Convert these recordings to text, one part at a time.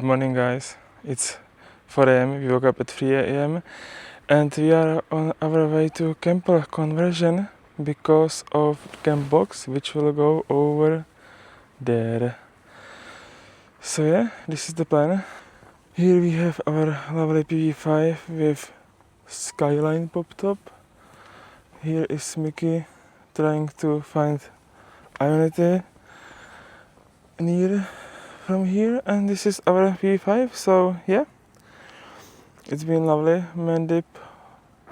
morning, guys. It's 4 a.m. We woke up at 3 a.m. and we are on our way to Campal conversion because of Camp Box, which will go over there. So yeah, this is the plan. Here we have our lovely PV5 with skyline pop top. Here is Mickey trying to find Ionity near from here, and this is our PV5. So yeah, it's been lovely. Mandip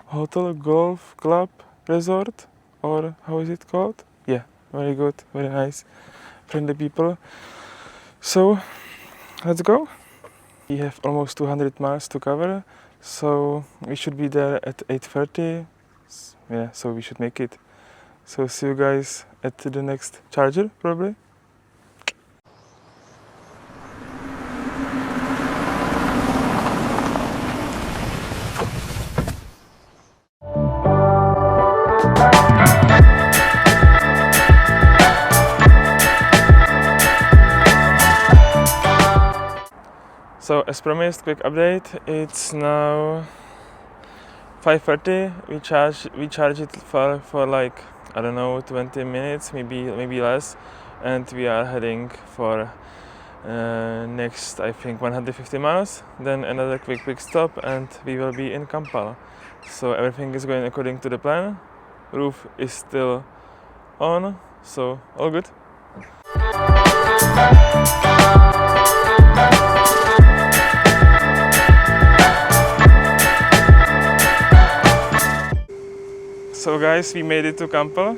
Hotel Golf Club Resort, or how is it called? Yeah, very good, very nice, friendly people. So let's go. We have almost 200 miles to cover, so we should be there at 8:30. Yeah, so we should make it. So see you guys at the next charger probably. So as promised, quick update. It's now 5:30. We charge it for like, I don't know, 20 minutes, maybe less, and we are heading for next, I think, 150 miles. Then another quick stop, and we will be in Campal. So everything is going according to the plan. Roof is still on, so all good. So guys, we made it to Campal.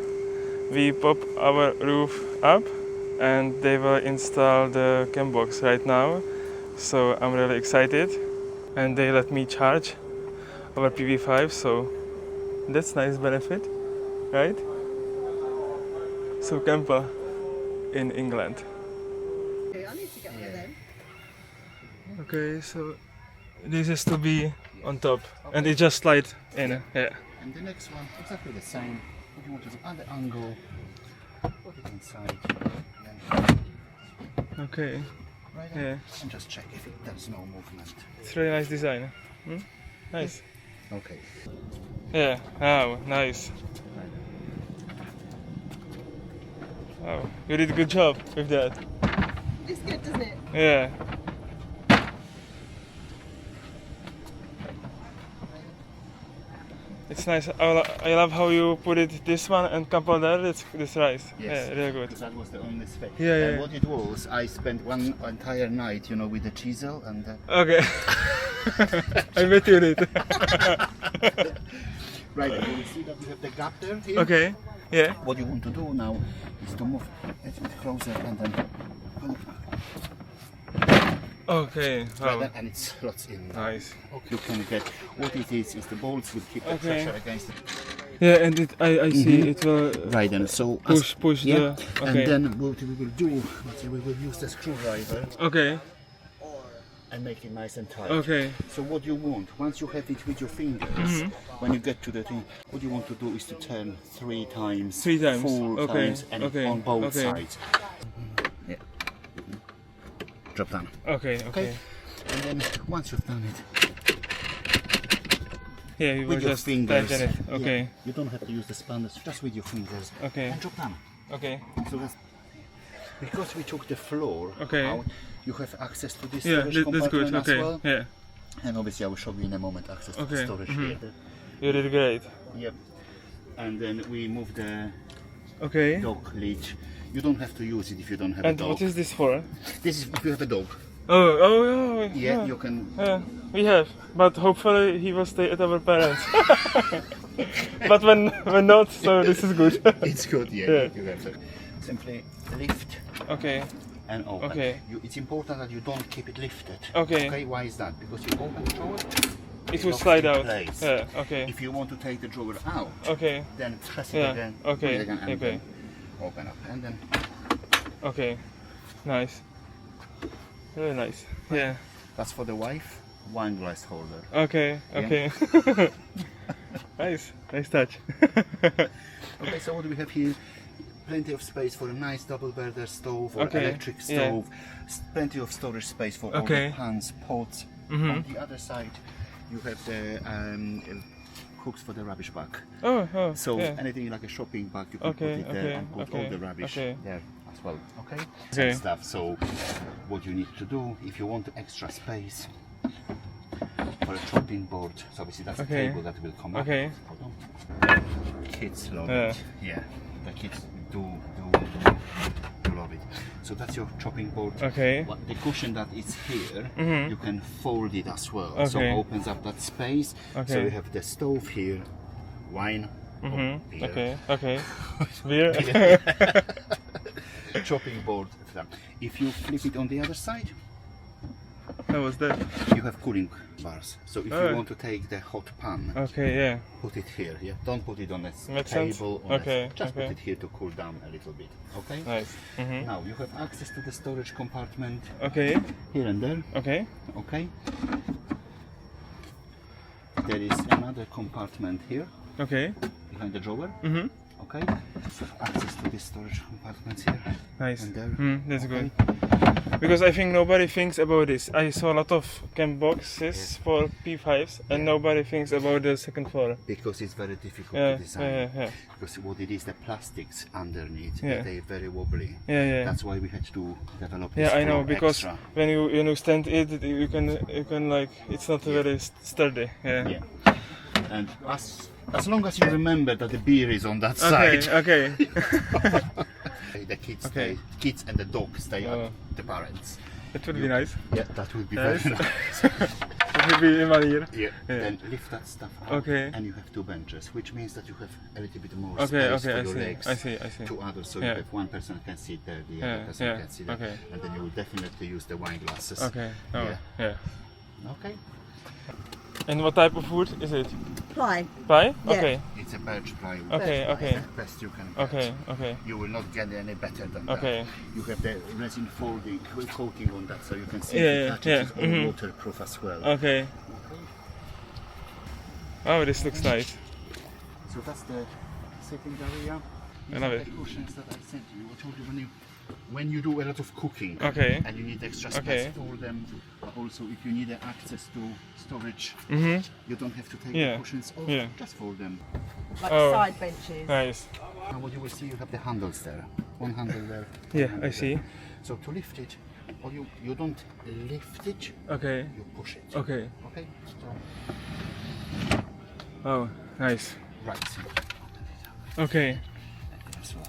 We pop our roof up and they will install the camp box right now. So I'm really excited. And they let me charge our PV5, so that's nice benefit, right? So Campal in England. Okay, I need to get there then. Okay, so this is to be on top, and it just slide in. Yeah. And the next one, exactly the same. What you want to do at the angle, put it inside, then Okay. right Yeah. and just check if there's no movement. It's really nice design. Nice. Okay. Yeah. Wow. Nice. Wow. You did a good job with that. It's good, doesn't it? Yeah. It's nice. I love how you put it this one and Campal there. That's right. Yes. Yeah, really good. That was the only space. Yeah, And yeah. what it was, I spent one entire night, you know, with the chisel and. Okay. I bet you did. Right. And you see that you have the gap there. Here? Okay. Yeah. What you want to do now is to move it closer and then. Okay. Wow. Right, and it slots in. Nice. You can get what it is the bolts will keep the Okay. pressure against it. Yeah, and I see it will Right, and so push yeah, the. Okay. and then what we will do, we will use the screwdriver Okay. and make it nice and tight. Okay. So what you want, once you have it with your fingers, when you get to the thing, what you want to do is to turn 3 times, 3 times. 4 Okay. times, and Okay. on both Okay. sides. Yeah. Drop down. Okay. Okay. And then once you've done it, Yeah, you will with your just fingers, tighten it. yeah, Okay. you don't have to use the spanners, just with your fingers, Okay. and drop down. Okay. So that's because we took the floor Okay. out, you have access to this Yeah, storage that's compartment good. as Okay. well. Yeah. And obviously I will show you in a moment access to the Okay. storage Mhm. here. You did great. Yep. And then we move the Okay. dog leash. You don't have to use it if you don't have And a dog. what is this for? This is if you have a dog. Oh, Yeah, you can. Yeah, we have, but hopefully he will stay at our parents. But when not, so this is good. It's good, yeah. Yeah. You have to simply lift Okay. and open. Okay. It's important that you don't keep it lifted. Okay. Why is that? Because you open the drawer, It will locks slide in out. place. Yeah. Okay. If you want to take the drawer out, Okay. then press it Yeah. again, Okay. put it again, and Okay. then open up, and then Okay. Nice. Really nice. Yeah. that's for the wife. Wine glass holder. Okay. Yeah. Okay. Nice. Nice touch. Okay, so what do we have here? plenty of space for a nice double burner stove or Okay, electric yeah. stove. Plenty of storage space for all Okay. the pans, pots. Mhm. On the other side, you have the hooks for the rubbish bag. Oh, So yeah. anything like a shopping bag, you can Okay, put it there okay, and put okay, all the rubbish okay. there as well. Okay. Okay. And stuff. So what you need to do if you want extra space for a chopping board, so obviously that's Okay. a table that will come Okay. up. Hold on. Kids love Yeah. it. Yeah, the kids do love it. So that's your chopping board. Okay. The cushion that is here, Mhm. you can fold it as well. So Okay. it opens up that space. So Okay. you have the stove here, wine, or beer. Okay. Beer. Chopping board. If you flip it on the other side, How was that? you have cooling bars. So if Oh. you want to take the hot pan, Okay, yeah. put it here. Yeah, don't put it on a Makes sense. table. Okay, Just okay. put it here to cool down a little bit. Okay. Nice. Now you have access to the storage compartment Okay, here and there. okay. Okay. There is another compartment here Okay. behind the drawer. Mhm. Okay. Access to this storage compartments here Nice. and there. That's Okay. good. Because I think nobody thinks about this. I saw a lot of camp boxes for P5s and nobody thinks about the second floor. Because it's very difficult Yeah, to design. yeah. Because what it is, the plastics underneath, Yeah. they're very wobbly. Yeah. That's why we had to develop this Yeah, I know, floor because extra. when you stand it, you can like it's not very sturdy. Yeah. Yeah. And as long as you remember that the beer is on that Okay. side, Okay. the kids Okay. kids and the dog stay Oh. at the parents. It would be nice. Yeah, that would be Nice. very nice. It would be in 1 year. Yeah. Yeah. Then lift that stuff up, Okay. and you have two benches, which means that you have a little bit more Okay, space okay, for I your see, legs. I see. Two others, so Yeah. you have one person can sit there, the Yeah, other person yeah, can sit there, okay. and then you will definitely use the wine glasses. Okay. Oh, Yeah. yeah. Okay. And what type of wood is it? Ply. Ply? Yeah. Okay. It's a birch plywood. Okay, It's okay. the best you can get. Okay. You will not get any better than Okay. that. You have the resin folding coating on that, so you can see Yeah, it yeah, is all mhm. waterproof as well. Okay. Oh, this looks nice. So that's the sitting area. These I love are it. the cushions that I sent you. I told you when you do a lot of cooking Okay. and you need extra space Okay. for them, but also if you need access to storage, Mhm. you don't have to take Yeah. the cushions off, Yeah. just fold them. Like Oh. side benches. Nice. Now what you will see, you have the handles there. One handle there. one Yeah, handle I see. there. So to lift it, or you don't lift it, Okay. you push it. Okay. Okay? So, Oh, nice. right. So, Okay. as well.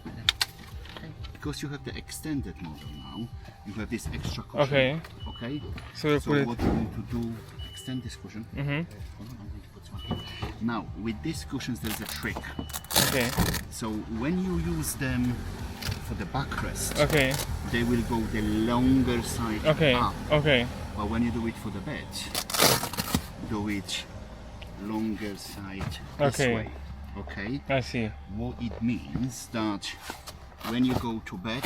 Okay. Because you have the extended model now, you have this extra cushion. Okay. Okay. So we'll So put it. what you want to do, extend this cushion. Mhm. Hold on, I'm going to put some here. Now, with these cushions, there's a trick. Okay. So when you use them for the backrest, Okay. they will go the longer side Okay. up. Okay. But when you do it for the bed, do it longer side this Okay. way. Okay. I see. What it means that when you go to bed,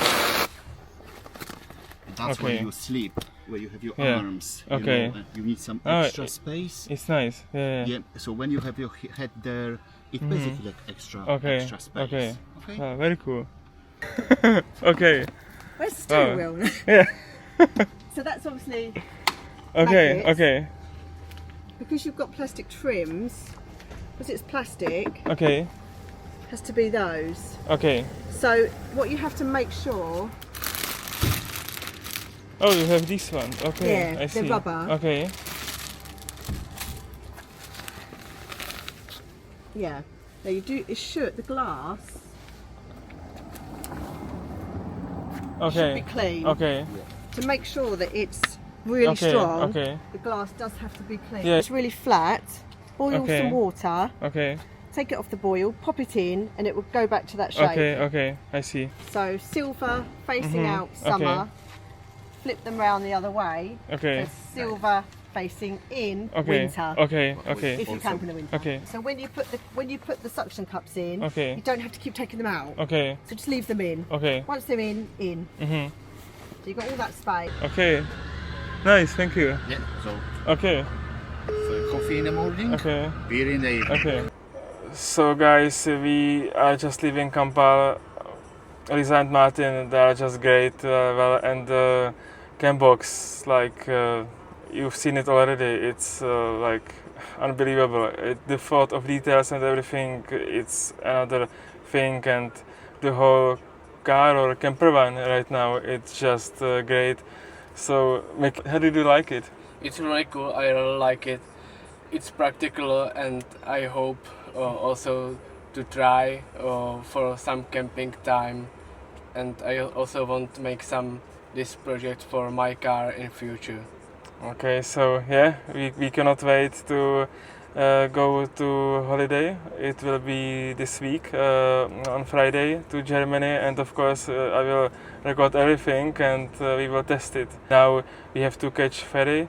that's where Okay. you sleep, where you have your Yeah. arms. Okay. You know, and you need some Oh, extra space. It's nice. Yeah. Yeah. So when you have your head there, it's basically like extra Okay. extra space. Okay. Okay. Oh, very cool. Okay. Where's the steering Oh. wheel? Yeah. So that's obviously Okay. Magnets. Okay. because you've got plastic trims. Because it's plastic, Okay. has to be those. Okay. So what you have to make sure, Oh, you have this one. Okay. Yeah, I the see. rubber. Okay. yeah. Now you do. It should the glass Okay. should be clean. Okay. To make sure that it's really Okay, strong, okay. the glass does have to be clean. Yeah. It's really flat. Boil Okay. some water, Okay. take it off the boil, pop it in, and it will go back to that shape. Okay. Okay. I see. So silver facing Mhm, out summer, okay. flip them round the other way. Okay. So silver facing in Okay. winter. Okay. Okay. If you Also- camp in the winter. Okay. So when you put the suction cups in, Okay. you don't have to keep taking them out. Okay. So just leave them in. Okay. Once they're in. Mhm. So you've got all that space. Okay. Nice. Thank you. Yeah. So Okay. coffee in the morning, Okay. beer in the evening. Okay. So guys, we are just leaving Campal. Lisa and Martin, they are just great. And Camp Box, like you've seen it already. It's like unbelievable. The thought of details and everything, it's another thing. And the whole car or camper van right now, it's just great. So, how did you like it? It's really cool. I really like it. It's practical, and I hope also to try for some camping time. And I also want to make this project for my car in future. Okay, so yeah, we cannot wait to go to holiday. It will be this week on Friday to Germany, and of course I will record everything and we will test it. Now we have to catch ferry,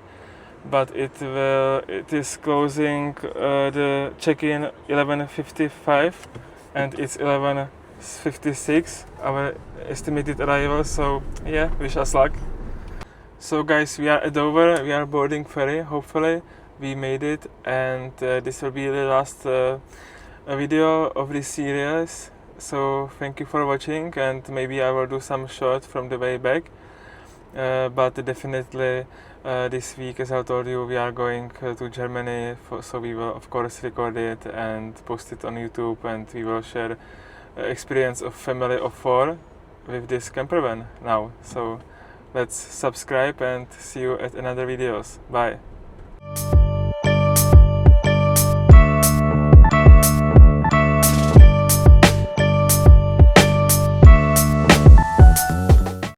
but it is closing the check-in 11:55 and it's 11:56 our estimated arrival. So yeah, wish us luck. So guys, we are at Dover, we are boarding ferry, hopefully we made it, and this will be the last video of this series. So thank you for watching, and maybe I will do some short from the way back, but definitely this week, as I told you, we are going to Germany, so we will of course record it and post it on YouTube, and we will share experience of family of 4 with this camper van now. So let's subscribe and see you at another videos. Bye.